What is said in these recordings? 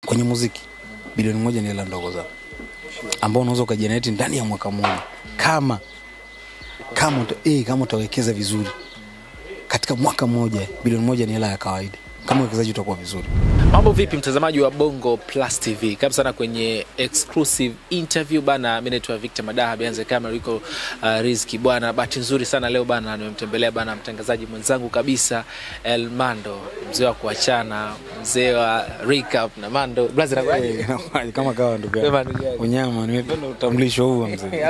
Kwenye muziki bilioni 1 ni hela ndogo sana ambao unaweza kujenerate ndani ya mwaka mmoja kama utawekeza vizuri. Katika mwaka mmoja bilioni 1 ni hela ya kawaida kama uwekezaji utakuwa vizuri. Mambo vipi mtazamaji wa Bongo Plus TV? Karibu sana kwenye exclusive interview bana. Mimi naitwa Victor Madaha, behind the camera yuko Rizki bwana. Bahati nzuri sana leo bana nimemtembelea bana mtangazaji mwenzangu kabisa Elmando, mzee wa kuachana, mzee wa recap na Mando. Brother kama kawa ndugu yangu. Unyama nimependa utambulisho huu mzee.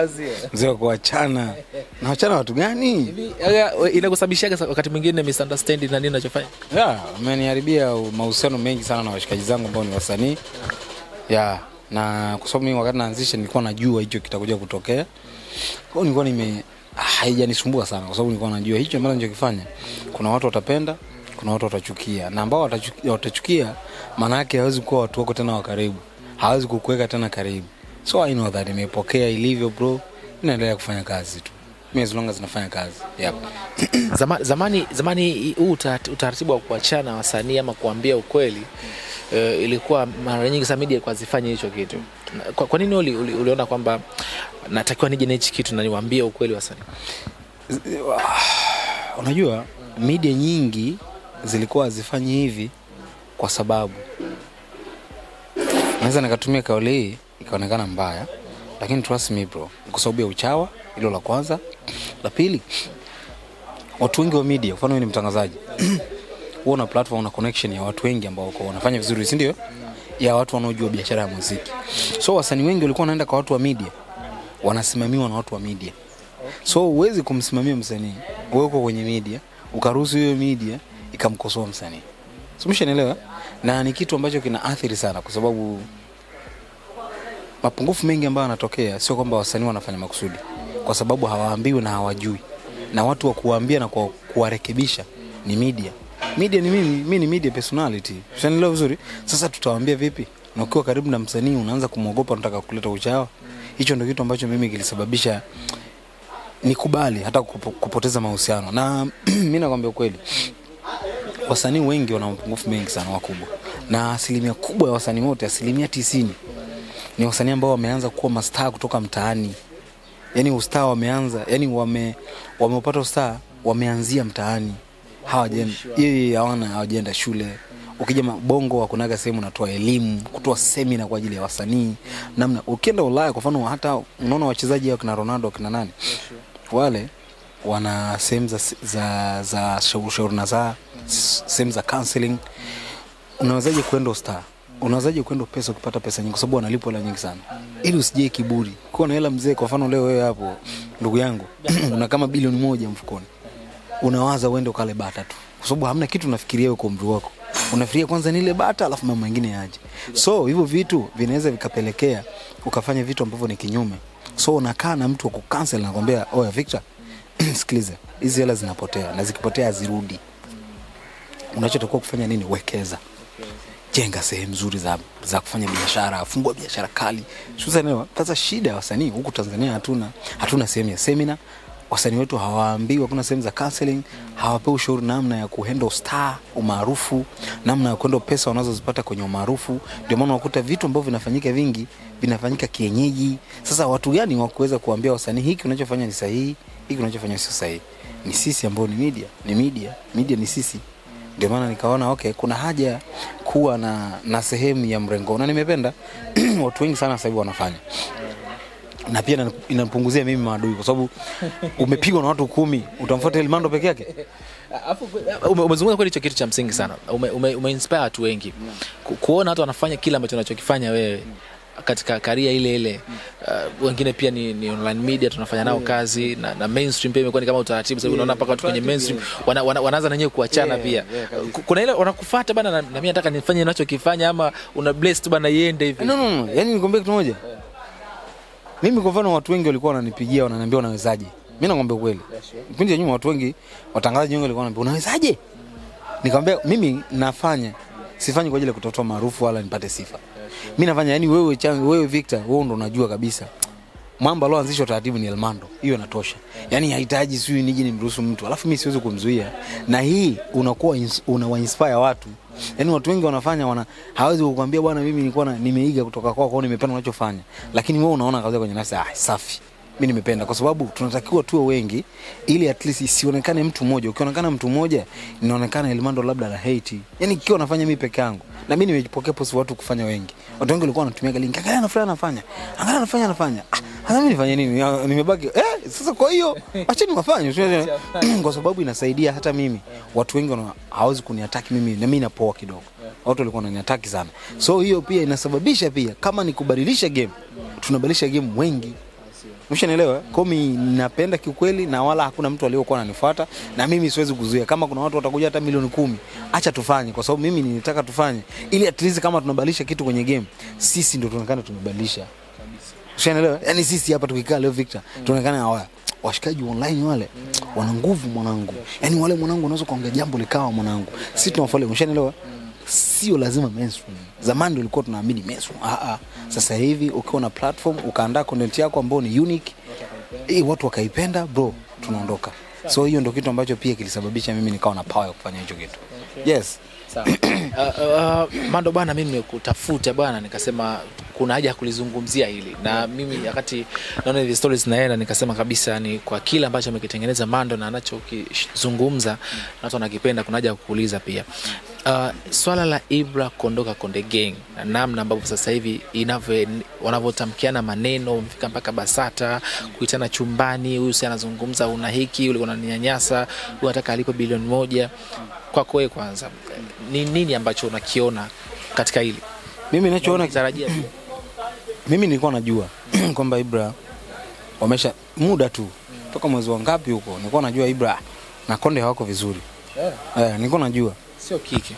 Mzee wa kuachana. Na achana watu gani? Hivi inakusababisha wakati mwingine misunderstanding na nini unachofanya? Ameniharibia mahusiano mengi sana na washikaji zangu ambao ni wasanii. Na kwa sababu mimi wakati naanzisha nilikuwa najua hicho kitakuja kutokea. Kwa hiyo nilikuwa haijanisumbua sana kwa sababu nilikuwa najua hicho ambacho ninachokifanya. Kuna watu watapenda, kuna watu watachukia. Na ambao watachukia maana yake hawezi kuwa watu wako tena wa karibu. Hawezi kukuweka tena karibu. So I know that nimepokea ilivyo bro. Naendelea kufanya kazi tu. Mimi as long as nafanya kazi. Zamani utaratibu wa kuachana wasanii ama kuambia ukweli ilikuwa mara nyingi sana media kwa zifanye hicho kitu. Kwa nini uliona kwamba natakiwa nije na hichi kitu na niwaambie ukweli wasanii? Unajua media nyingi zilikuwa zifanyi hivi kwa sababu naweza nikatumia kauli hii ikaonekana mbaya, lakini trust me bro, kwa sababu ya uchawa. Hilo la kwanza. La pili, watu wengi wa media, kwa mfano wewe ni mtangazaji, una platform na connection ya watu wengi ambao wanafanya vizuri, si ndio? Ya watu wanaojua biashara ya muziki. So wasanii wengi walikuwa wanaenda kwa watu wa media, wanasimamiwa na watu wa media. So huwezi kumsimamia msanii wewe uko kwenye media ukaruhusu hiyo media ikamkosoa msanii. Umeshanielewa? Na ni kitu ambacho kinaathiri sana kwa sababu mapungufu mengi ambayo yanatokea sio kwamba wasanii wanafanya makusudi, kwa sababu hawaambiwi na hawajui. Na watu wa kuambia na kuwarekebisha ni media. Media ni mimi ni media personality. Unanielewa vizuri? Sasa tutawaambia vipi? Na ukiwa karibu na msanii unaanza kumuogopa, unataka kuleta uchawa. Hicho ndio kitu ambacho mimi kilisababisha nikubali hata kupoteza mahusiano. Na mimi nakwambia ukweli, wasanii wengi wana mapungufu mengi sana wakubwa. Na asilimia kubwa ya wasanii wote, asilimia 90 ni wasanii ambao wameanza kuwa mastaa kutoka mtaani. Yaani ustaa wameanza, yani wamepata ustaa wameanzia mtaani. Hawajaenda shule. Ukija Bongo hakunaga sehemu natoa elimu, kutoa semina kwa ajili ya wasanii. Namna ukienda Ulaya kwa mfano, hata unaona wachezaji wa kina Ronaldo kina nani? Wale wana sehemu za shauri na sehemu za counseling. Unawezaje kwenda ustaa? Unawezaje kwenda pesa ukipata pesa nyingi kwa sababu wanalipwa hela nyingi sana. Ili usije kiburi. Kwa na hela mzee, kwa mfano leo wewe hapo ndugu yangu una kama bilioni 1 mfukoni. Unawaza uende ukale bata tu. Kwa sababu hamna kitu unafikiria kwa umri wako. Unafikiria kwanza ni ile bata alafu mambo mengine yaje. So hivyo vitu vinaweza vikapelekea ukafanya vitu ambavyo ni kinyume. So unakaa na mtu wa kucancel na kumwambia, "Oya Victor, sikiliza. Hizi hela zinapotea na zikipotea hazirudi. Unachotakiwa kufanya nini? Wekeza. Jenga sehemu nzuri za kufanya biashara, fungua biashara kali." Sasa shida ya wasanii huku Tanzania hatuna sehemu ya seminar. Wasanii wetu hawaambiwi, kuna sehemu za counseling, hawapewi ushauri namna ya kuhandle star, umaarufu, namna ya kuhandle pesa wanazozipata kwenye umaarufu. Ndio maana unakuta vitu ambavyo vinafanyika vingi vinafanyika kienyeji. Sasa watu gani wa kuweza kuambia wasanii hiki unachofanya ni sahihi, hiki unachofanya sio sahihi? Ni sisi ambao ni media ni sisi. Ndio maana nikaona kuna haja kuwa na sehemu ya mrengo. Na nimependa watu wengi sana sasa hivi wanafanya. Na pia inapunguzia mimi maadui kwa sababu umepigwa na watu 10, utamfuata Elmando peke yake. Umezungumza kweli hicho kitu cha msingi sana. Umeinspire watu wengi. Kuona watu wanafanya kile ambacho unachokifanya wewe katika career ile. Wengine pia ni online media tunafanya nao kazi na mainstream pia imekuwa ni kama utaratibu. Sasa unaona mpaka watu kwenye mainstream wanaanza na wenyewe kuachana pia. Kuna ile wanakufuata bana na mimi nataka nifanye ninachokifanya ama una bless tu bana iende hivi. No. Yaani nikwambia kitu moja. Mimi kwa mfano watu wengi walikuwa wananipigia wananiambia unawezaje? Mimi nakwambia kweli. Kipindi cha nyuma watu wengi watangazaji wengi walikuwa wananiambia unawezaje? Nikamwambia mimi sifanyi kwa ajili ya kutafuta maarufu wala nipate sifa. Mimi nafanya yani wewe Victor, wewe ndo unajua kabisa. Mambo aloanzisha taratibu ni Elmando. Hiyo inatosha. Yaani hahitaji nije nimruhusu mtu. Alafu mimi siwezi kumzuia. Na hii unakuwa unawa-inspire watu Yaani watu wengi wanafanya hawezi kukuambia bwana mimi nilikuwa nimeiga kutoka kwako, nimependa unachofanya. Lakini wewe unaona kabisa kwenye nafsi safi. Mimi nimependa kwa sababu tunatakiwa tuwe wengi ili at least isionekane mtu mmoja. Ukionekana mtu mmoja inaonekana Elimando labda la hate. Yaani ikiwa nafanya mimi peke yangu na mimi nimejipokea post watu kufanya wengi. Watu wengi walikuwa wanatumia link. Angalia na fulani anafanya. Angalia anafanya. Sasa mimi nifanye nini? Nimebaki sasa kwa hiyo acheni wafanye. Kwa sababu inasaidia hata mimi. Watu wengi hawezi kuniattack mimi na mimi napoa kidogo. Watu walikuwa wananiattack sana. So hiyo pia inasababisha pia kama ni kubadilisha game, tunabadilisha game wengi. Mshanielewa? Kwa mimi napenda kiukweli na wala hakuna mtu aliyokuwa ananifuata na mimi siwezi kuzuia. Kama kuna watu watakuja hata milioni 10, acha tufanye kwa sababu mimi nilitaka tufanye ili at least kama tunabadilisha kitu kwenye game, sisi ndio tunaonekana tumebadilisha. Mshanielewa? Yaani sisi hapa tukikaa leo Victor, tunaonekana washikaji online wale wana nguvu mwanangu. Yaani wale mwanangu unaweza kuongea jambo likawa mwanangu. Sisi tunafollow, mshanielewa? Sio lazima mainstream. Zamani ndio ilikuwa tunaamini mainstream. Sasa hivi ukiwa na platform ukaandaa content yako ambayo ni unique, watu wakaipenda, bro, tunaondoka. So hiyo ndio kitu ambacho pia kilisababisha mimi nikawa na power ya kufanya hicho kitu. Yes. Sawa. Mando bwana, mimi nimekutafuta bwana, nikasema kuna haja ya kulizungumzia hili. Na mimi wakati naona hizo stories zinaenda nikasema kabisa ni kwa kile ambacho amekitengeneza Mando na anachokizungumza na watu wanakipenda, kuna haja ya kuuliza pia. Swala la Ibra kuondoka Konde Gang na namna ambavyo sasa hivi wanavyotamkiana maneno, mfika mpaka BASATA kuitana chumbani, huyu si anazungumza una hiki, yule unaninyanyasa, huyu anataka alipo bilioni 1. Kwako wewe kwanza ni nini ambacho unakiona katika hili? Mimi ninachoona kitarajia mimi nilikuwa najua kwamba Ibra wamesha muda tu toka mwezi wa ngapi huko, nilikuwa najua Ibra na Konde hawako vizuri. Nilikuwa najua sio kiki.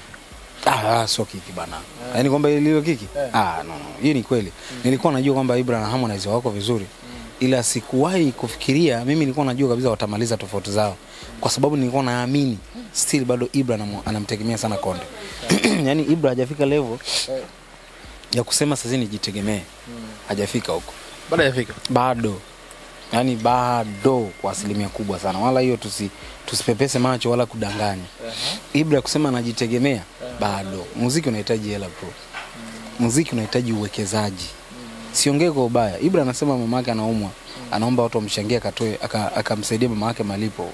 Sio kiki bana. Yaani kwamba ile kiki? No. Hii ni kweli. Nilikuwa najua kwamba Ibra na Harmonize wako vizuri. Ila sikuwahi kufikiria, mimi nilikuwa najua kabisa watamaliza tofauti zao. Kwa sababu nilikuwa naamini still bado Ibra anamtegemea sana Konde. Yaani Ibra hajafika level ya kusema sasa nijitegemee. Hajafika huko. Bado hajafika. Bado. Yaani bado kwa asilimia kubwa sana. Wala hiyo tusipepese macho wala kudanganya. Ibra kusema anajitegemea bado. Muziki unahitaji hela bro. Muziki unahitaji uwekezaji. Siongee kwa ubaya. Ibra anasema mama yake anaumwa. Anaomba watu wamshangie akatoe akamsaidia mama yake malipo.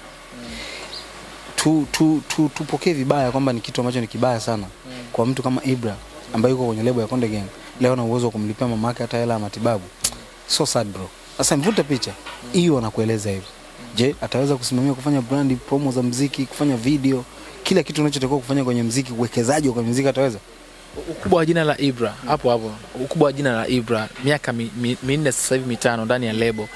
Tupokee vibaya kwamba ni kitu ambacho ni kibaya sana kwa mtu kama Ibra ambaye yuko kwenye lebo ya Konde Gang. Leo ana uwezo wa kumlipia mama yake hata hela ya matibabu. So sad bro. Sasa mvuta picha. Hiyo anakueleza hivyo. Je, ataweza kusimamia kufanya brand promo za muziki, kufanya video, kila kitu unachotakiwa kufanya kwenye muziki, uwekezaji kwa muziki ataweza? Ukubwa wa jina la Ibra hapo ukubwa wa jina la Ibra miaka 4 sasa hivi 5 ndani ya lebo,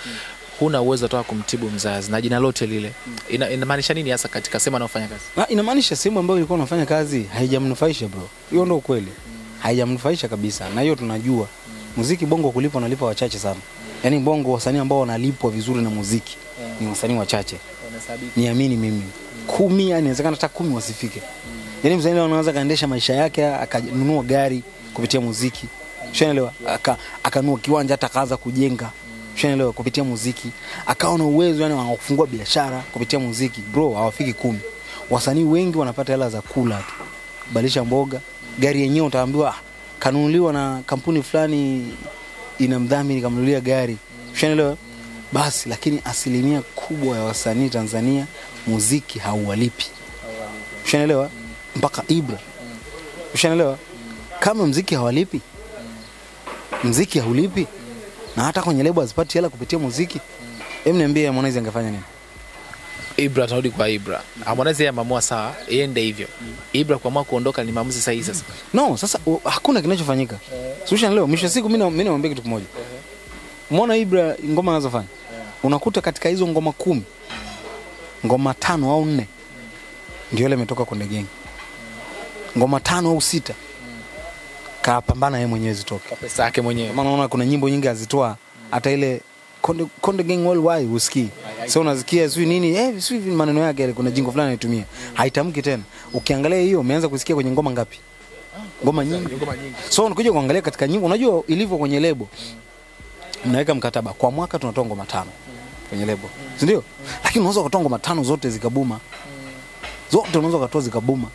huna uwezo hata kumtibu mzazi na jina lote lile. Inamaanisha nini hasa katika sema anafanya kazi? Inamaanisha sehemu ambayo ilikuwa unafanya kazi haijamnufaisha bro. Hiyo ndio ukweli. Haijamnufaisha kabisa. Na hiyo tunajua. Muziki bongo kulipa wanalipa wachache sana. Yaani bongo wasanii ambao wanalipwa vizuri na muziki ni wasanii wachache. Niamini mimi. 10 yani inawezekana hata 10 wasifike. Yaani msanii anaweza kaendesha maisha yake akanunua gari kupitia muziki. Ushaelewa? Akanunua kiwanja hata kaanza kujenga. Ushaelewa? Kupitia muziki. Akaona uwezo yani wa kufungua biashara kupitia muziki. Bro, hawafiki 10. Wasanii wengi wanapata hela za kula tu. Balisha mboga. Gari yenyewe utaambiwa kanunuliwa na kampuni fulani inamdhamini kamnunulia gari. Ushaelewa? Basi lakini asilimia kubwa ya wasanii Tanzania muziki hauwalipi. Ushaelewa? Mpaka Ibra. Ushaelewa? Kama muziki hawalipi, muziki haulipi na hata kwenye lebo azipati hela kupitia muziki, niambie Harmonize angefanya nini? Ibra tunarudi kwa Ibra. Harmonize yeye ameamua sawa, iende hivyo. Ibra kuamua kuondoka ni maamuzi sahihi sasa. No, sasa hakuna kinachofanyika. Solution leo mwisho siku mimi naomba kitu kimoja. Umeona Ibra ngoma anazofanya? Unakuta katika hizo ngoma 10, ngoma 5 au 4 ndio ile imetoka Konde Gang. Ngoma 5 au 6 kapambana yeye mwenyewe zitoke. Kwa pesa yake mwenyewe. Maana unaona kuna nyimbo nyingi azitoa hata ile Konde Gang worldwide usikii. Sasa unasikia sio nini sio maneno yake ile, kuna jingo fulani anatumia. Haitamki tena. Ukiangalia hiyo umeanza kusikia kwenye ngoma ngapi? Ngoma nyingi. So unakuja kuangalia katika nyimbo, unajua ilivyo kwenye lebo. Mnaweka mkataba kwa mwaka tunatoa ngoma 5 kwenye lebo. Si ndio? Lakini unaweza kutoa ngoma 5 zote zikabuma. Zote unaweza kutoa zikabuma.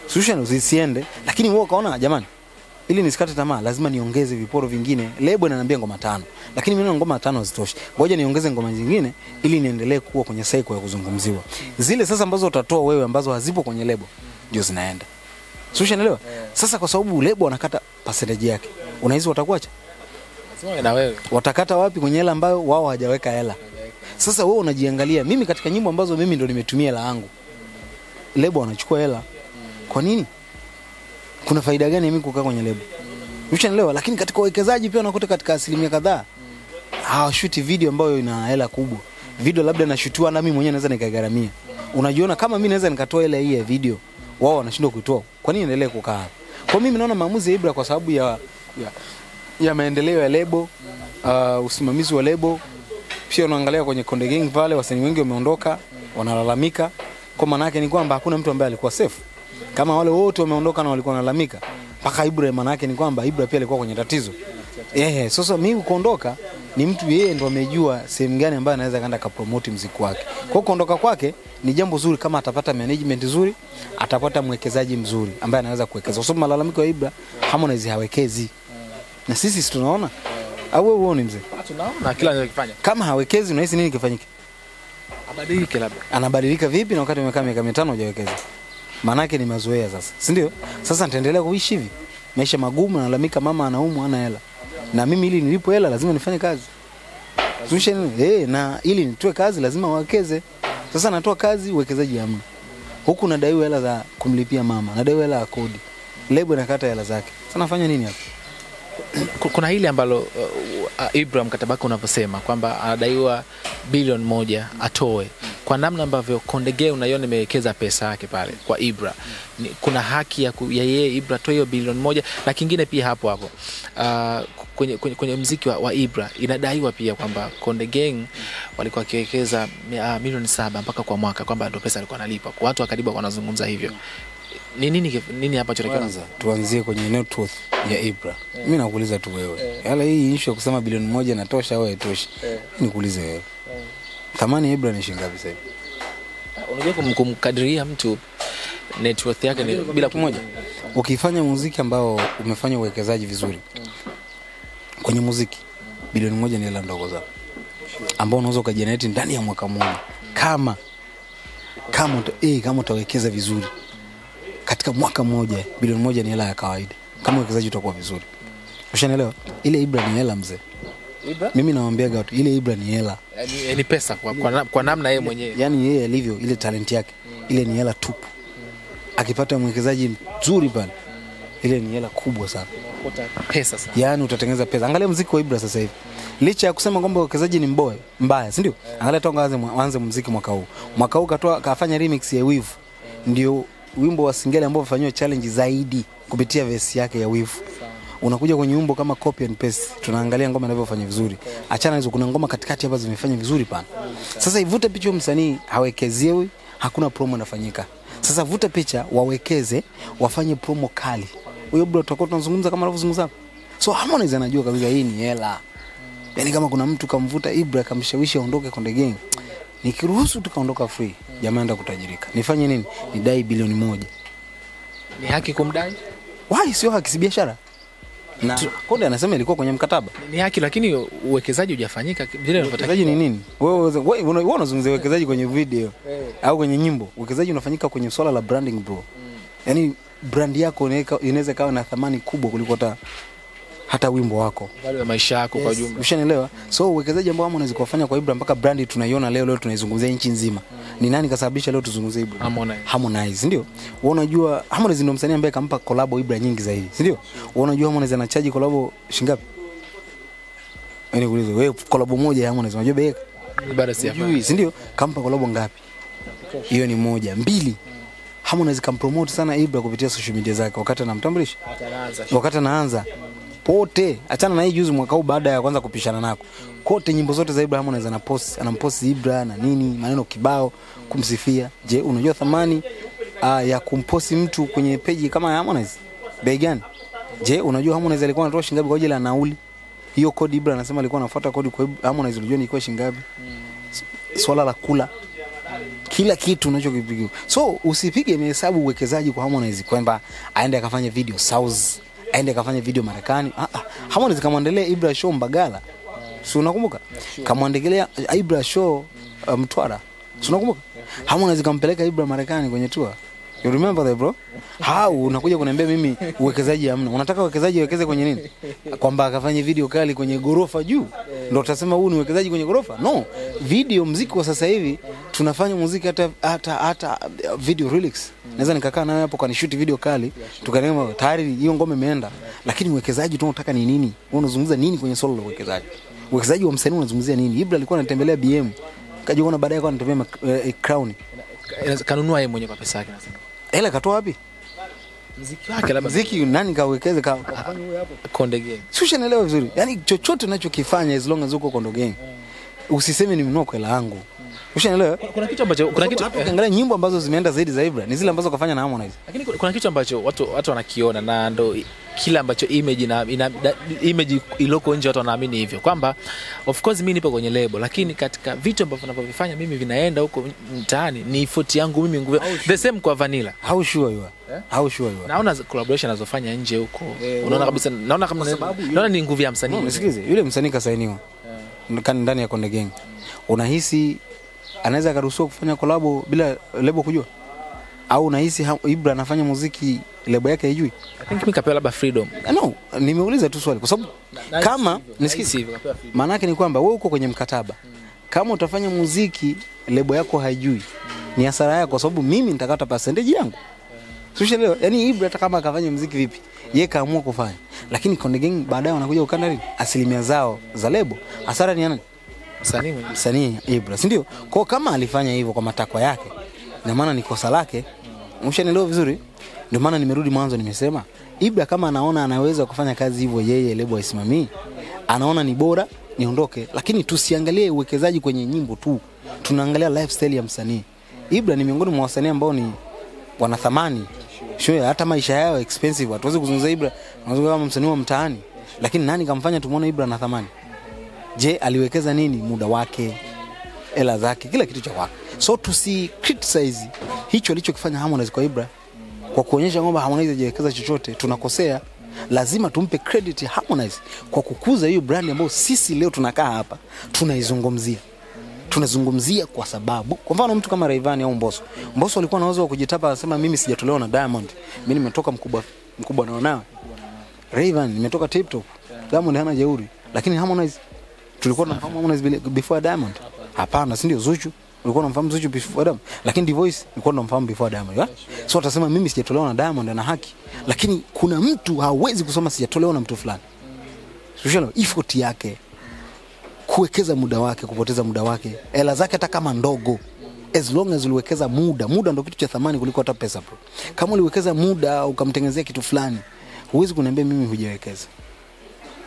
solution zisiende, lakini wewe ukaona jamani, ili nisikate tamaa lazima niongeze viporo vingine. Lebo inaniambia ngoma 5, lakini mimi naona ngoma 5 hazitoshi, ngoja niongeze ngoma zingine ili niendelee kuwa kwenye cycle ya kuzungumziwa. Zile sasa ambazo utatoa wewe ambazo hazipo kwenye lebo ndio zinaenda. Unaelewa? Sasa kwa sababu lebo wanakata percentage yake, unahisi watakuacha? Lazima na wewe Watakata wapi kwenye hela ambayo wao hawajaweka hela? Sasa wewe unajiangalia, mimi katika nyimbo ambazo mimi ndo nimetumia hela yangu, lebo wanachukua hela. Kwa nini? Kuna faida gani mimi kukaa kwenye lebo? Unaelewa? Lakini katika uwekezaji pia unakuta katika asilimia kadhaa hawashuti video ambayo ina hela kubwa. Video labda nashutiwa na mimi mwenyewe naweza nikagaramia. Unajiona kama mimi naweza nikatoa ile hii ya video, wao wanashindwa kuitoa. Kwa nini endelee kukaa? Kwa mimi naona maamuzi ya Ibra kwa sababu ya maendeleo ya lebo, usimamizi wa lebo. Pia unaangalia kwenye Konde Gang pale wasanii wengi wameondoka, wanalalamika. Kwa maana yake ni kwamba hakuna mtu ambaye alikuwa safe. Kama wale wote wameondoka na walikuwa wanalalamika, mpaka Ibra, maana yake ni kwamba Ibra pia alikuwa kwenye tatizo. Sasa mimi kuondoka ni mtu yeye ndo amejua sehemu gani ambayo anaweza kaenda ka promote muziki wake. Kwa kuondoka kwake ni jambo zuri kama atapata management nzuri, atapata mwekezaji mzuri ambaye anaweza kuwekeza. Kwa sababu malalamiko ya Ibra Harmonize hawekezi. Na sisi tunaona au wewe uone mzee? Tunaona kila anachofanya. Kama hawekezi unahisi nini kifanyike? Abadilike labda. Anabadilika vipi na wakati umekaa miaka 5 hujawekeza? Maana yake ni mazoea sasa, si ndio? Sasa nitaendelea kuishi hivi. Maisha magumu, nalalamika mama anaumwa hana hela. Na mimi ili nilipo hela lazima nifanye kazi. Na ili nitoe kazi lazima wawekeze. Sasa natoa kazi, uwekezaji hamna. Huku nadaiwa hela za kumlipia mama, nadaiwa hela ya kodi. Lebo inakata hela zake. Sasa nafanya nini hapa? Kuna hili ambalo Ibra mkataba wake unavyosema kwamba anadaiwa bilioni 1 atoe. Kwa namna ambavyo Konde Gang unaiona imewekeza pesa yake pale kwa Ibra, kuna haki ya yeye Ibra atoe hiyo bilioni 1. Na kingine pia hapo kwenye muziki wa Ibra inadaiwa pia kwamba Konde Gang walikuwa wakiwekeza milioni 7 mpaka kwa mwaka, kwamba ndio pesa alikuwa analipa. Kwa watu wa karibu wanazungumza hivyo. Nini hapa kwanza tuanzie kwenye net worth ya Ibra. Mimi nakuuliza tu wewe. Yala hii issue ya kusema bilioni 1 inatosha au haitoshi? Nikuulize wewe. Thamani ya Ibra ni shilingi ngapi sasa hivi? Unajua kumkadiria mtu net worth yake ni bila kumoja. Ukifanya muziki ambao umefanya uwekezaji vizuri kwenye muziki, bilioni 1 ni hela ndogo sana, ambao unaweza kujenerate ndani ya mwaka mmoja. Kama utawekeza vizuri katika mwaka mmoja, bilioni 1 ni hela ya kawaida kama uwekezaji utakuwa vizuri. Ushanielewa? Ile Ibra ni hela mzee. Ibra? Mimi nawaambia watu ile Ibra ni hela. Ni pesa kwa namna yeye mwenyewe. Yaani yeye alivyo, ile talent yake, ile ni hela tupu. Akipata mwekezaji mzuri pale, ile ni hela kubwa sana. Unakuta pesa sana. Yaani utatengeneza pesa. Angalia muziki wa Ibra sasa hivi. Licha ya kusema kwamba uwekezaji ni mbaya, si ndio? Angalia toka aanze muziki mwaka huu. Mwaka huu kafanya remix ya Wivu. Ndio wimbo wa Singeli ambao ufanywa challenge zaidi kupitia verse yake ya Wivu. Unakuja kwenye wimbo kama copy and paste, tunaangalia ngoma inavyofanya vizuri. Achana hizo, kuna ngoma katikati ambazo zimefanya vizuri pana. Sasa ivute picha msanii hawekezewi, hakuna promo inafanyika. Sasa vuta picha, wawekeze, wafanye promo kali. Huyo bro tutakuwa tunazungumza kama anavyozungumza. So Harmonize anajua kabisa hii ni hela. Yaani kama kuna mtu kamvuta Ibra kamshawishi aondoke Konde Gang, nikiruhusu tukaondoka free, jamaa anaenda kutajirika. Nifanye nini? Nidai bilioni 1. Ni haki kumdai? Why sio haki, si biashara? Na Konde anasema ilikuwa kwenye mkataba. Ni haki, lakini uwekezaji hujafanyika vile unavyotakiwa. Uwekezaji ni nini? Wewe unazungumzia uwekezaji kwenye video au kwenye nyimbo. Uwekezaji unafanyika kwenye swala la branding bro. Yaani brand yako inaweza kawa na thamani kubwa kuliko hata wimbo wako, value ya maisha yako kwa jumla. Ushanielewa? So uwekezaji ambao Harmonize kufanya kwa Ibra mpaka brandi tunaiona leo tunaizungumzia nchi nzima. Ni nani kasababisha leo tuzungumzie Ibra? Harmonize, ndio? Wewe unajua Harmonize ndio msanii ambaye kampa collab Ibra nyingi zaidi, si ndio? Wewe unajua Harmonize anachaji collab shingapi? Yaani kuuliza wewe collab moja ya Harmonize unajua bei? Ni bado si hapa. Si ndio? Kampa collab ngapi? Hiyo ni 1, 2. Harmonize kampromote sana Ibra kupitia social media zake wakati anamtambulisha. Wakati anaanza pote, achana na hii juzi mwaka huu baada ya kwanza kupishana nako. Kote nyimbo zote za Ibra Harmonize anampost Ibra na nini, maneno kibao kumsifia. Je, unajua thamani ya kumposti mtu kwenye page kama ya Harmonize? Bei gani? Je, unajua Harmonize alikuwa anatoa shilingi ngapi kwa ajili ya nauli? Hiyo kodi Ibra anasema alikuwa anafuata kodi kwa Harmonize, unajua ni kwa shilingi ngapi? Swala la kula kila kitu unachokipiga. So usipige mahesabu uwekezaji kwa Harmonize kwamba aende akafanya video South, aende akafanya video Marekani. Harmonize kamwandelea Ibra Show Mbagala. Si unakumbuka? Kamwandelea Ibra Show Mtwara. Si unakumbuka? Harmonize kampeleka Ibra Marekani kwenye tour. You remember that bro? How unakuja kuniambia mimi uwekezaji hamna? Unataka uwekezaji uwekeze kwenye nini? Kwamba akafanye video kali kwenye gorofa juu. Ndio utasema huu ni uwekezaji kwenye gorofa? No. Video muziki kwa sasa hivi tunafanya muziki hata video lyrics. Naweza nikakaa nawe hapo kanishoot video kali, tukanema tayari hiyo ngome imeenda. Lakini uwekezaji tunataka ni nini? Wewe unazungumza nini kwenye swala la uwekezaji? Uwekezaji wa msanii unazungumzia nini? Ibra alikuwa anatembelea BM. Kajiona baadaye kwa anatembea Crown. Kanunua yeye mwenyewe kwa pesa yake nasema. Hela katoa wapi? Muziki wake labda. Muziki nani kawekeze kafanya huyo hapo? Konde Gang. Si ushanielewa vizuri. Yaani chochote unachokifanya as long as uko Konde Gang. Usiseme nimenunua kwa hela yangu. Ushanielewa? Kuna kitu ambacho ukiangalia nyimbo ambazo zimeenda zaidi za Ibra ni zile ambazo kafanya na Harmonize. Lakini kuna kitu ambacho watu wanakiona na ndo kila ambacho image iloko nje watu wanaamini hivyo kwamba of course mimi nipo kwenye label lakini katika vitu ambavyo ninavyofanya mimi vinaenda huko mtaani ni effort yangu mimi nguvu. The same kwa Vanilla. How sure you are? How sure you are? Naona collaboration anazofanya nje huko. Unaona kabisa naona kama naona ni nguvu ya msanii. Nisikilize, yule msanii kasainiwa. Ndani ya Konde Gang. Unahisi anaweza karuhusiwa kufanya collab bila label kujua? Au unahisi Ibra anafanya muziki label yake haijui? I think mimi kapewa labda freedom. No, nimeuliza tu swali kwa sababu kama nisikize maana yake ni kwamba wewe uko kwenye mkataba. Kama utafanya muziki label yako haijui, ni hasara yako kwa sababu mimi nitakata percentage yangu. Sio yani Ibra hata kama akafanya muziki vipi, yeye kaamua kufanya. Lakini Konde Gang baadaye wanakuja ukanda nini? Asilimia zao za label. Hasara ni nani? Msanii Ibra, si ndio? Kwa kama alifanya hivyo kwa matakwa yake, na maana ni kosa lake. Umeshanielewa vizuri? Ndio maana nimerudi mwanzo nimesema Ibra kama anaona anaweza kufanya kazi hivyo yeye lebo isimamii, anaona ni bora niondoke, lakini tusiangalie uwekezaji kwenye nyimbo tu. Tunaangalia lifestyle ya msanii. Ibra ni miongoni mwa wasanii ambao ni wana thamani. Sio hata maisha yao expensive. Hatuwezi kuzungumza Ibra anazungumza kama msanii wa mtaani, lakini nani kamfanya tumuone Ibra na thamani? Je, aliwekeza nini? Muda wake, hela zake, kila kitu cha kwake. So tusi criticize hicho alichokifanya Harmonize kwa Ibra kwa kuonyesha kwamba Harmonize hajawekeza chochote. Tunakosea. Lazima tumpe credit Harmonize kwa kukuza hiyo brand ambayo sisi leo tunakaa hapa tunaizungumzia. Tunazungumzia kwa sababu kwa mfano mtu kama Rayvanny au Mbosso alikuwa na uwezo wa kujitapa akasema mimi sijatolewa na Diamond. Mimi nimetoka mkubwa nawe. Rayvanny nimetoka Tip Top. Diamond hana jeuri. Lakini Harmonize tulikuwa tunafahamu Harmonize before Diamond. Hapana, si ndio? Zuchu ulikuwa unamfahamu Zuchu before Diamond, lakini Divoice ulikuwa unamfahamu before Diamond. So utasema mimi sijatolewa na Diamond na haki, lakini kuna mtu hawezi kusema sijatolewa na mtu fulani. Sio effort yake, kuwekeza muda wake, kupoteza muda wake, hela zake hata kama ndogo, as long as uliwekeza muda ndio kitu cha thamani kuliko hata pesa bro. Kama uliwekeza muda ukamtengenezea kitu fulani, huwezi kuniambia mimi hujawekeza.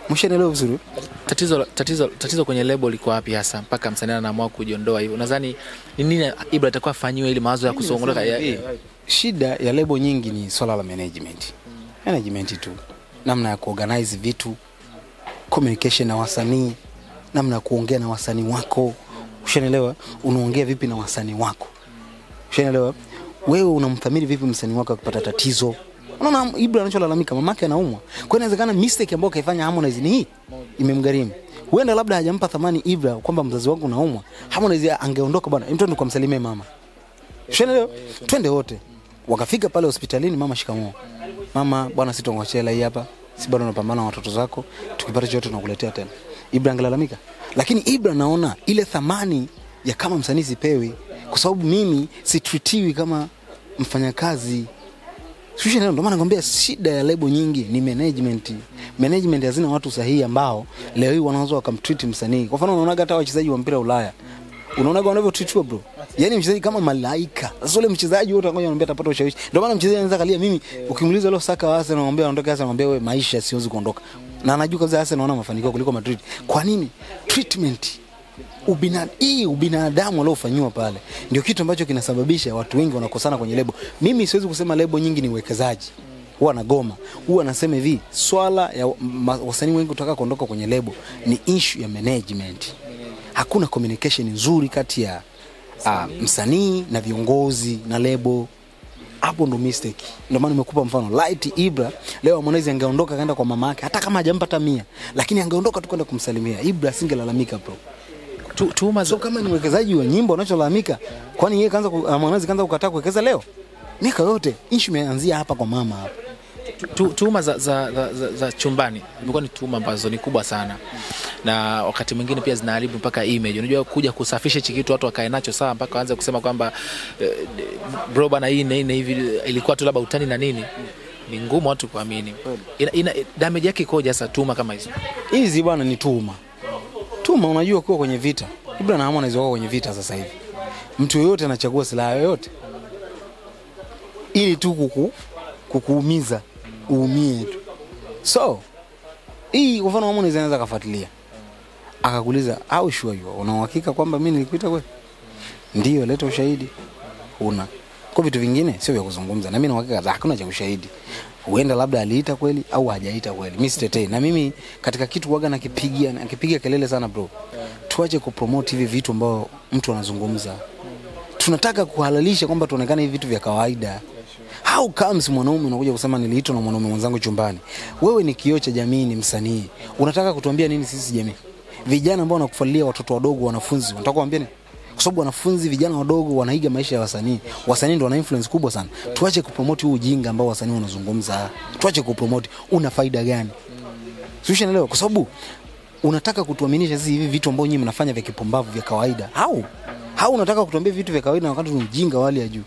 Mshanielewa vizuri? Tatizo kwenye label liko wapi hasa mpaka msanii anaamua kujiondoa hivyo? Nadhani ni nini Ibra atakuwa afanywe ili mawazo ya kusongoka shida ya label nyingi ni swala la management. Management tu. Namna ya kuorganize vitu, communication na wasanii, namna ya kuongea na wasanii wako. Ushanielewa? Unaongea vipi na wasanii wako? Ushanielewa? Wewe unamthamini vipi msanii wako akipata tatizo? Unaona Ibra anacholalamika mamake anaumwa. Kwa inawezekana mistake ambayo kaifanya Harmonize ni hii imemgharimu. Huenda labda hajampa thamani Ibra kwamba mzazi wangu naumwa. Harmonize angeondoka bwana, mtu ndo kumsalimia mama. Unaelewa? Twende wote. Wakafika pale hospitalini, mama shikamoo. Mama bwana sitongochela hii hapa. Si bado napambana na watoto zako. Tukipata chochote tunakuletea tena. Ibra angelalamika. Lakini Ibra naona ile thamani ya kama msanii sipewi kwa sababu mimi sitritiwi kama mfanyakazi. Sio ndio maana nakwambia shida ya label nyingi ni management. Management hazina watu sahihi ambao leo hii wanaweza wakamtreat msanii. Kwa mfano unaona hata wachezaji wa mpira Ulaya. Unaona wanavyotreatiwa bro. Yaani mchezaji kama malaika. Sasa yule mchezaji wote angoja anambia atapata ushawishi. Ndio maana mchezaji anaweza kalia mimi ukimuuliza leo Saka wa Arsenal anamwambia aondoke Arsenal anamwambia wewe maisha siwezi kuondoka. Na anajua kaza Arsenal anaona mafanikio kuliko Madrid. Kwa nini? Treatment. Ubinadamu aliofanywa pale ndio kitu ambacho kinasababisha watu wengi wanakosana kwenye lebo. Mimi siwezi kusema lebo nyingi ni uwekezaji. Huwa na goma. Huwa nasema hivi, swala ya wasanii wengi kutaka kuondoka kwenye lebo ni issue ya management. Hakuna communication nzuri kati ya msanii na viongozi na lebo. Hapo ndo mistake. Ndio maana nimekupa mfano. Light Ibra leo Harmonize angeondoka kaenda kwa mama yake hata kama hajampata 100, lakini angeondoka tu kwenda kumsalimia. Ibra asingelalamika bro. So kama ni mwekezaji wa nyimbo unacholalamika, kwani yeye Harmonize kaanza kukataa kuwekeza leo? Miaka yote issue imeanzia hapa kwa mama hapa. Tuhuma za chumbani imekuwa ni tuhuma ambazo ni kubwa sana, na wakati mwingine pia zinaharibu mpaka image. Unajua kuja kusafisha hichi kitu watu wakae nacho sawa mpaka waanze kusema kwamba bro bana hii na hivi ilikuwa tu labda utani na nini, ni ngumu watu kuamini. Ina damage yake ikoje sasa tuhuma kama hizo? Hizi bwana ni tuhuma. Tuhuma unajua kuwa kwenye vita. Ibra na Harmonize wako kwenye vita sasa hivi. Mtu yoyote anachagua silaha yoyote ili tu kukuumiza uumie tu. So hii kwa mfano Harmonize anaweza kafuatilia akakuuliza au sure you una uhakika kwamba mimi nilikuita kweli? Ndio, leta ushahidi. Una kwa vitu vingine sio vya kuzungumza, na mimi na uhakika hakuna cha ushahidi. Huenda labda aliita kweli au hajaita kweli, mimi sitetei. Na mimi katika kitu huaga nakipigia kelele sana bro, tuache kupromote hivi vitu ambao mtu anazungumza. Tunataka kuhalalisha kwamba tuonekane hivi vitu vya kawaida. How comes mwanaume unakuja kusema niliitwa na mwanaume mwenzangu chumbani? Wewe ni kioo cha jamii, ni msanii. Unataka kutuambia nini sisi jamii? Vijana ambao wanakufualia watoto wadogo, wanafunzi, unataka kuambia nini? Kwa sababu wanafunzi vijana wadogo wanaiga maisha ya wasanii. Wasanii ndio wana influence kubwa sana. Tuache kupromote huu ujinga ambao wasanii wanazungumza. Tuache kupromote. Una faida gani? Sio unaelewa? Kwa sababu unataka kutuaminisha sisi hivi vitu ambao nyinyi mnafanya vya kipumbavu vya kawaida. How unataka kutuambia vitu vya kawaida wakati ni ujinga wa hali ya juu?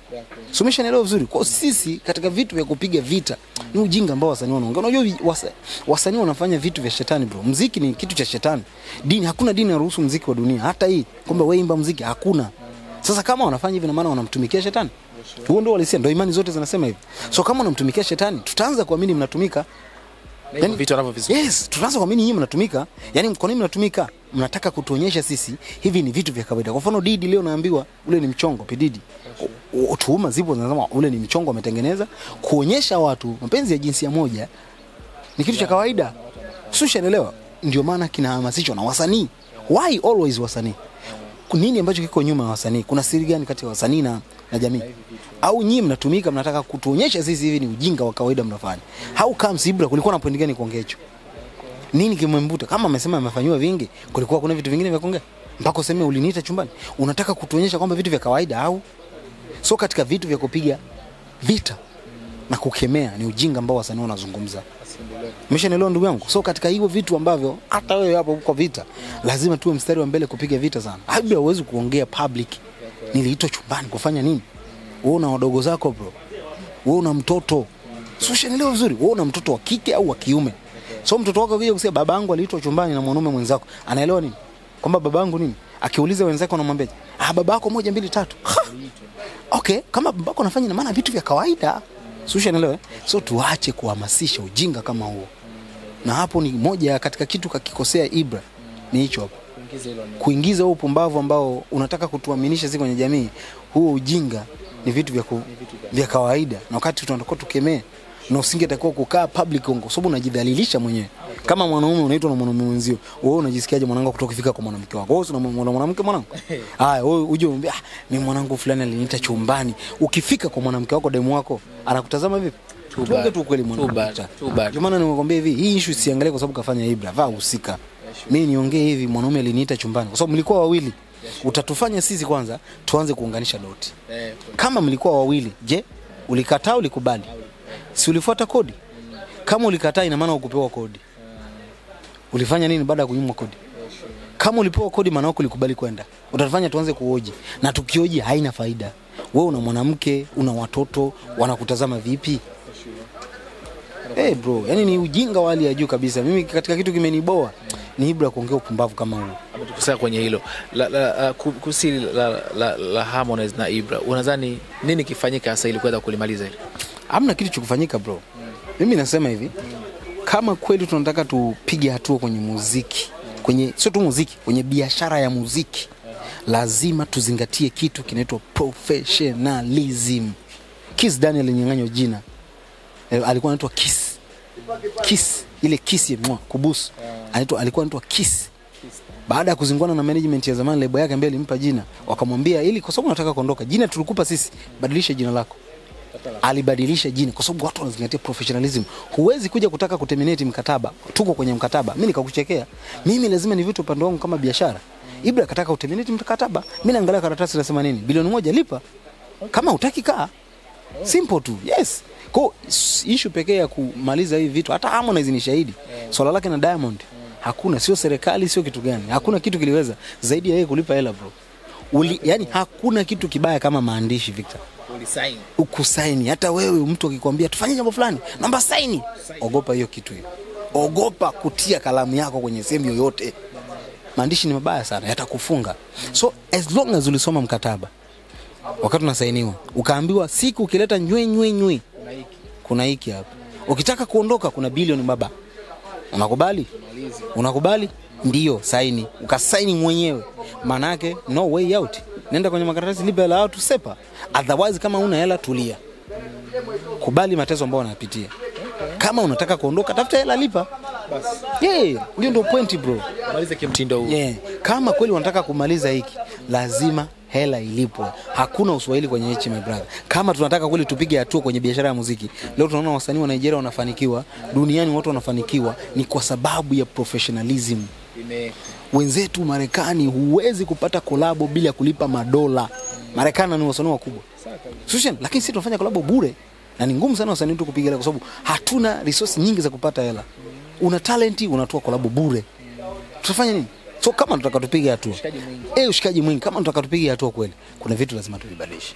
Sumesha nielewa vizuri. Kwa sisi katika vitu vya kupiga vita ni ujinga ambao wasanii wanaongea. Unajua wasanii wanafanya vitu vya shetani bro. Muziki ni kitu cha shetani. Dini, hakuna dini inaruhusu muziki wa dunia. Hata hii kwamba wewe imba muziki hakuna. Sasa kama wanafanya hivi na maana wanamtumikia shetani. Huo ndio walisia, ndio imani zote zinasema hivi. So kama wanamtumikia shetani, tutaanza kuamini mnatumika. Yaani vitu wanavyovizungumza. Yes, tutaanza kuamini nyinyi mnatumika. Yaani kwa nini mnatumika? Mnataka kutuonyesha sisi hivi ni vitu vya kawaida. Kwa mfano Didi leo naambiwa ule ni mchongo, Didi. Tuhuma zipo zinasema ule ni mchongo ametengeneza kuonyesha watu mapenzi ya jinsia moja ni kitu cha kawaida. Sio, unaelewa? Ndio maana kinahamasishwa na wasanii. Why always wasanii? Nini ambacho kiko nyuma ya wasanii? Kuna siri gani kati ya wasanii na jamii? Au nyinyi mnatumika mnataka kutuonyesha sisi hivi ni ujinga wa kawaida mnafanya? How comes Ibra kulikuwa na point gani kuongea hicho? Nini kimemvuta? Kama amesema amefanywa vingi, kulikuwa kuna vitu vingine vya kuongea? Mpaka useme uliniita chumbani. Unataka kutuonyesha kwamba vitu vya kawaida au? So katika vitu vya kupiga vita na kukemea ni ujinga ambao wasanii wanazungumza. Umeshaelewa ndugu yangu? So katika hivyo vitu ambavyo hata wewe hapo uko vita, lazima tuwe mstari wa mbele kupiga vita sana. Hadi huwezi kuongea public. Niliitwa chumbani kufanya nini? Wewe una wadogo zako bro. Wewe una mtoto. So ushaelewa vizuri, wewe una mtoto wa kike au wa kiume. So mtoto wako akija kusema babangu aliitwa chumbani na mwanaume mwenzako, anaelewa nini? Kwamba babangu nini? Akiuliza wenzako anamwambia, babako 1 2 3. Okay, kama babako anafanya na maana vitu vya kawaida. So ushaelewa? So tuache kuhamasisha ujinga kama huo. Na hapo ni moja katika kitu kakikosea Ibra. Ni hicho hapo. Kuingiza huo upumbavu ambao unataka kutuaminisha sisi kwenye jamii, huo ujinga ni vitu vya kawaida. Na wakati tunataka tukemee, na usingetakiwa kukaa public kwa sababu unajidhalilisha mwenyewe. Kama mwanaume unaitwa na mwanaume mwenzio, wewe unajisikiaje mwanangu kutoka kufika kwa mwanamke wako? Wewe una mwanamke mwanangu? Haya, wewe uje umwambie mimi mwanangu fulani aliniita chumbani. Ukifika kwa mwanamke wako demu wako, anakutazama vipi? Tuongee tu kweli mwanangu. Ndio maana nimekwambia hivi, hii issue siangalie kwa sababu kafanya Ibra, vaa usika. Mimi niongee hivi mwanaume aliniita chumbani kwa sababu mlikuwa wawili. Utatufanya sisi kwanza tuanze kuunganisha doti. Kama mlikuwa wawili, je, ulikataa ulikubali? Si ulifuata kodi? Kama ulikataa ina maana ukupewa kodi. Ulifanya nini baada ya kunyimwa kodi? Kama ulipewa kodi maana yako ulikubali kwenda. Utatufanya tuanze kuhoji. Na tukioji haina faida. Wewe una mwanamke, una watoto, wanakutazama vipi? Bro, yani ni ujinga wa hali ya juu kabisa. Mimi katika kitu kimeniboa ni Ibra kuongea upumbavu kama huo. Ametukosea kwenye hilo. Kusili la Harmonize na Ibra. Unadhani nini kifanyika sasa ili kuweza kulimaliza hili? Hamna kitu cha kufanyika bro. Mimi nasema hivi, kama kweli tunataka tupige hatua kwenye muziki, sio tu muziki, kwenye biashara ya muziki, lazima tuzingatie kitu kinaitwa professionalism. Kiss Daniel alinyang'anywa jina. Alikuwa anaitwa Kiss. Ile Kiss ya kubusu. Alikuwa anaitwa Kiss. Baada ya kuzingwana na management ya zamani, lebo yake mbele ilimpa jina, wakamwambia ili kwa sababu unataka kuondoka, jina tulikupa sisi, badilisha jina lako. Alibadilisha jina kwa sababu watu wanazingatia professionalism. Huwezi kuja kutaka kuterminate mkataba, tuko kwenye mkataba, mimi nikakuchekea. Mimi lazima nivute upande wangu kama biashara. Ibra kataka kuterminate mkataba, mimi naangalia karatasi nasema nini? Bilioni 1 lipa. Kama hutaki kaa. Simple tu. Yes. Kwa issue pekee ya kumaliza hivi vitu, hata Harmonize ni shahidi. Swala lake na Diamond hakuna, sio serikali, sio kitu gani. Hakuna kitu kiliweza zaidi ya yeye kulipa hela bro. Yani hakuna kitu kibaya kama maandishi Victor. Ulisaini. Ukusaini. Hata wewe mtu akikwambia tufanye jambo fulani, naomba saini. Ogopa hiyo kitu hiyo. Ogopa kutia kalamu yako kwenye sehemu yoyote. Maandishi ni mabaya sana, yatakufunga. So as long as ulisoma mkataba, wakati unasainiwa, ukaambiwa siku ukileta nywe kuna hiki hapa. Ukitaka kuondoka kuna bilioni baba. Unakubali? Unakubali? Ndio, saini. Ukasaini mwenyewe. Maana yake no way out. Nenda kwenye makaratasi, lipa hela out, sepa. Otherwise kama una hela tulia. Kubali mateso ambayo unapitia. Kama unataka kuondoka, tafuta hela, lipa. Basi. Ndio point bro. Maliza kimtindo huu. Kama kweli unataka kumaliza hiki, lazima hela ilipwe. Hakuna uswahili kwenye hichi my brother. Kama tunataka kweli tupige hatua kwenye biashara ya muziki, leo tunaona wasanii wa Nigeria wanafanikiwa, duniani watu wanafanikiwa, ni kwa sababu ya professionalism. Wenzetu Marekani huwezi kupata kolabo bila kulipa madola. Marekani ni wasanii wakubwa. Sushen, lakini sisi tunafanya kolabo bure. Na ni ngumu sana wasanii wetu kupiga hela kwa sababu hatuna resource nyingi za kupata hela. Una talenti, unatoa kolabo bure. Tutafanya nini? So kama tunataka tupige hatua, ushikaji mwingi, kama tunataka tupige hatua kweli, kuna vitu lazima tuvibadilishe.